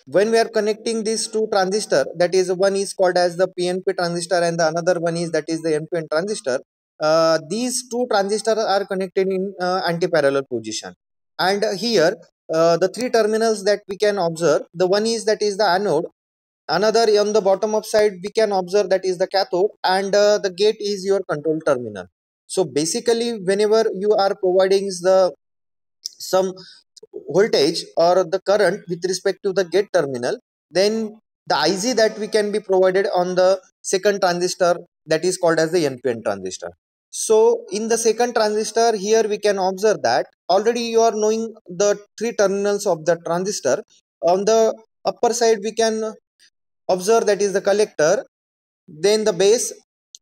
when we are connecting these two transistor, that is one is called as the PNP transistor and the another one is that is the NPN transistor. These two transistors are connected in anti-parallel position, and here the three terminals that we can observe, the one is that is the anode, another on the bottom of side we can observe that is the cathode, and the gate is your control terminal. So basically whenever you are providing the some voltage or the current with respect to the gate terminal, then the IC that we can be provided on the second transistor, that is called as the NPN transistor. So in the second transistor here we can observe that already you are knowing the three terminals of the transistor. On the upper side we can observe that is the collector, then the base,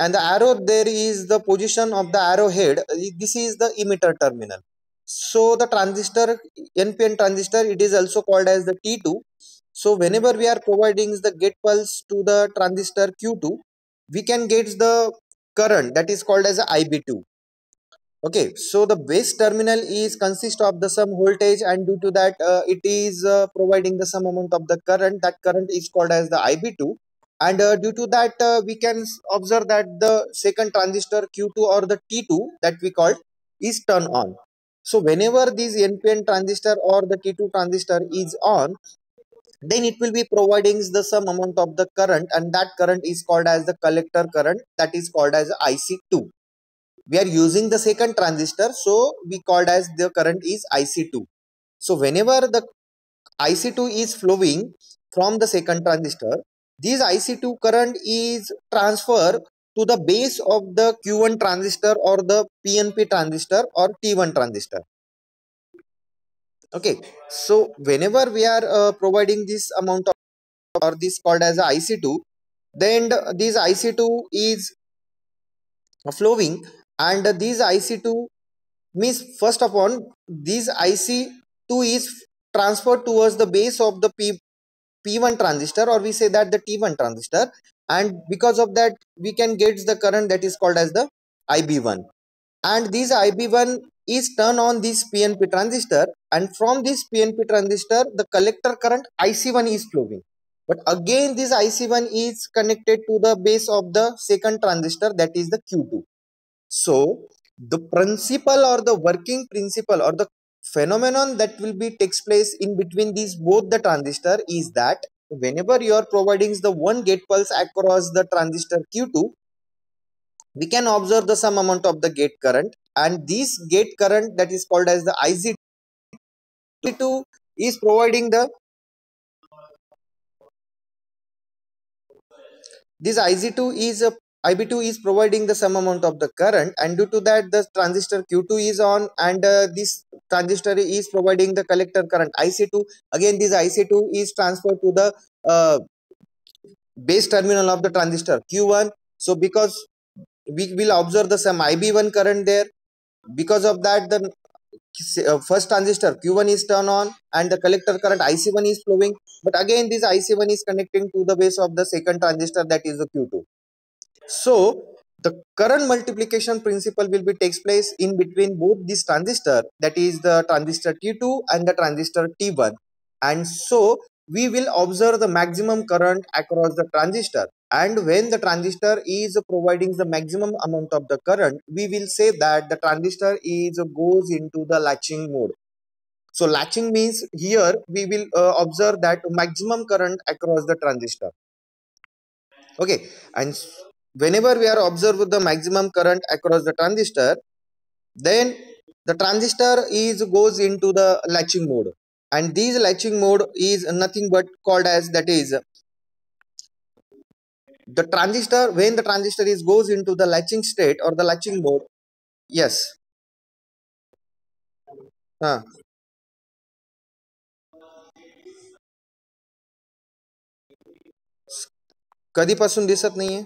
and the arrow there is the position of the arrowhead. This is the emitter terminal. So the transistor, NPN transistor, it is also called as the T2. So whenever we are providing the gate pulse to the transistor Q2, we can get the current that is called as a IB2. Okay, so the base terminal is consist of the some voltage, and due to that it is providing the some amount of the current. That current is called as the IB2, and due to that we can observe that the second transistor Q2 or the T2 that we called is turned on. So whenever this NPN transistor or the T2 transistor is on, then it will be providing the some amount of the current, and that current is called as the collector current, that is called as IC2. We are using the second transistor, so we called as the current is IC2. So whenever the IC2 is flowing from the second transistor, this IC2 current is transferred to the base of the Q1 transistor or the PNP transistor or T1 transistor. Okay, so whenever we are providing this amount of, or this called as IC2, then this IC2 is flowing, and this IC2 means first of all this IC2 is transferred towards the base of the P1 transistor, or we say that the T1 transistor, and because of that we can get the current that is called as the IB1, and this IB1 is turned on this PNP transistor, and from this PNP transistor the collector current IC1 is flowing, but again this IC1 is connected to the base of the second transistor, that is the Q2. So the principle or the working principle or the phenomenon that will be takes place in between these both the transistor is that whenever you are providing the one gate pulse across the transistor Q2, we can observe the some amount of the gate current, and this gate current that is called as the IC2 is providing the this IC2 is a IB2 is providing the some amount of the current, and due to that the transistor Q2 is on, and this transistor is providing the collector current IC2. Again this IC2 is transferred to the base terminal of the transistor Q1. So because we will observe the some IB1 current there, because of that the first transistor Q1 is turned on and the collector current IC1 is flowing, but again this IC1 is connecting to the base of the second transistor, that is the Q2. So the current multiplication principle will be takes place in between both these transistor, that is the transistor T2 and the transistor T1, and so we will observe the maximum current across the transistor, and when the transistor is providing the maximum amount of the current, we will say that the transistor is goes into the latching mode. So latching means here we will observe that maximum current across the transistor. Okay, and whenever we are observe the maximum current across the transistor, then the transistor is goes into the latching mode, and this latching mode is nothing but called as that is the transistor. When the transistor is goes into the latching state or the latching mode. Yes. हा. कधीपासून दिसत नाहीये?